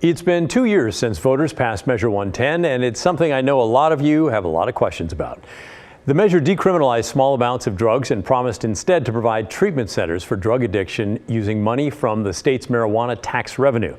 It's been 2 years since voters passed Measure 110, and it's something I know a lot of you have a lot of questions about. The measure decriminalized small amounts of drugs and promised instead to provide treatment centers for drug addiction using money from the state's marijuana tax revenue.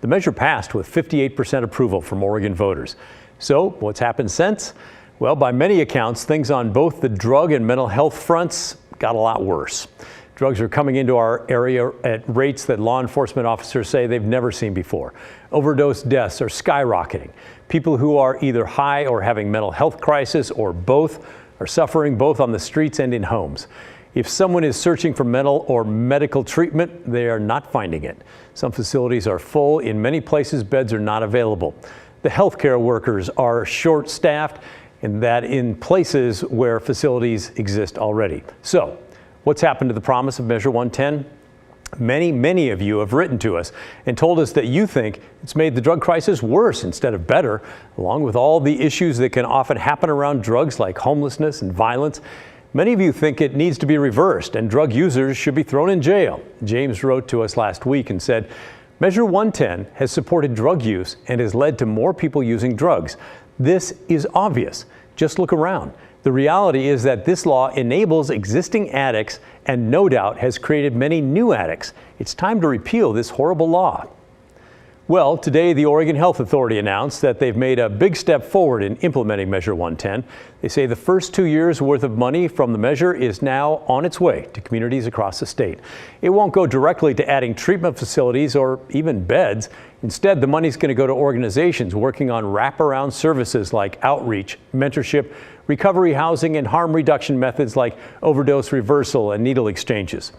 The measure passed with 58% approval from Oregon voters. So what's happened since? Well, by many accounts, things on both the drug and mental health fronts got a lot worse. Drugs are coming into our area at rates that law enforcement officers say they've never seen before. Overdose deaths are skyrocketing. People who are either high or having mental health crisis or both are suffering both on the streets and in homes. If someone is searching for mental or medical treatment, they are not finding it. Some facilities are full. In many places, beds are not available. The healthcare workers are short-staffed, and that in places where facilities exist already. So, what's happened to the promise of Measure 110? Many of you have written to us and told us that you think it's made the drug crisis worse instead of better, along with all the issues that can often happen around drugs like homelessness and violence. Many of you think it needs to be reversed and drug users should be thrown in jail. James wrote to us last week and said, Measure 110 has supported drug use and has led to more people using drugs. This is obvious. Just look around. The reality is that this law enables existing addicts and no doubt has created many new addicts. It's time to repeal this horrible law. Well, today the Oregon Health Authority announced that they've made a big step forward in implementing Measure 110. They say the first 2 years worth of money from the measure is now on its way to communities across the state. It won't go directly to adding treatment facilities or even beds. Instead, the money's going to go to organizations working on wraparound services like outreach, mentorship, recovery housing, and harm reduction methods like overdose reversal and needle exchanges.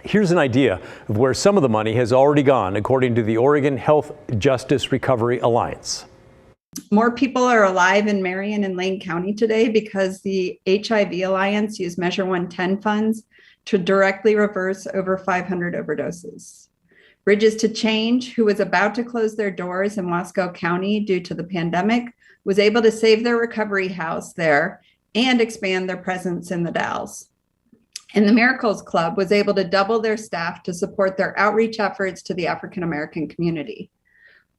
Here's an idea of where some of the money has already gone, according to the Oregon Health Justice Recovery Alliance. More people are alive in Marion and Lane County today because the HIV Alliance used Measure 110 funds to directly reverse over 500 overdoses. Bridges to Change, who was about to close their doors in Wasco County due to the pandemic, was able to save their recovery house there and expand their presence in the Dalles. And the Miracles Club was able to double their staff to support their outreach efforts to the African American community.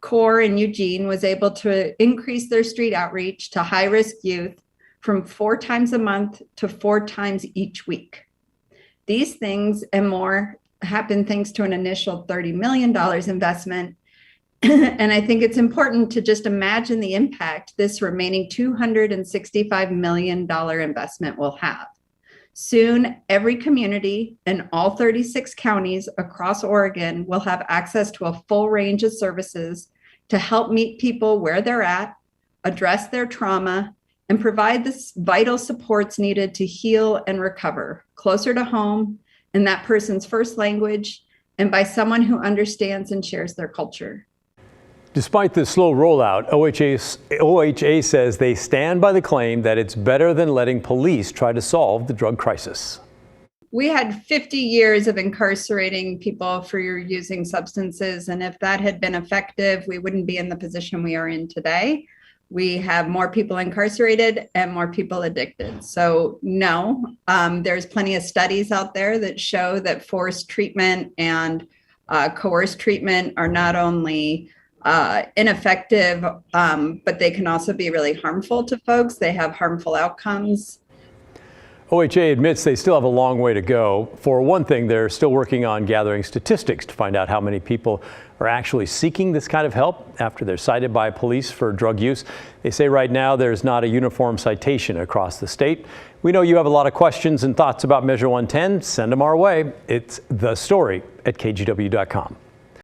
CORE in Eugene was able to increase their street outreach to high-risk youth from 4 times a month to 4 times each week. These things and more happened thanks to an initial $30 million investment. And I think it's important to just imagine the impact this remaining $265 million investment will have. Soon, every community in all 36 counties across Oregon will have access to a full range of services to help meet people where they're at, address their trauma, and provide the vital supports needed to heal and recover closer to home, in that person's first language, and by someone who understands and shares their culture. Despite the slow rollout, OHA says they stand by the claim that it's better than letting police try to solve the drug crisis. We had 50 years of incarcerating people for using substances, and if that had been effective, we wouldn't be in the position we are in today. We have more people incarcerated and more people addicted. So no, there's plenty of studies out there that show that forced treatment and coerced treatment are not only ineffective, but they can also be really harmful to folks. They have harmful outcomes. OHA admits they still have a long way to go. For one thing, they're still working on gathering statistics to find out how many people are actually seeking this kind of help after they're cited by police for drug use. They say right now there's not a uniform citation across the state. We know you have a lot of questions and thoughts about Measure 110. Send them our way. It's The Story at KGW.com.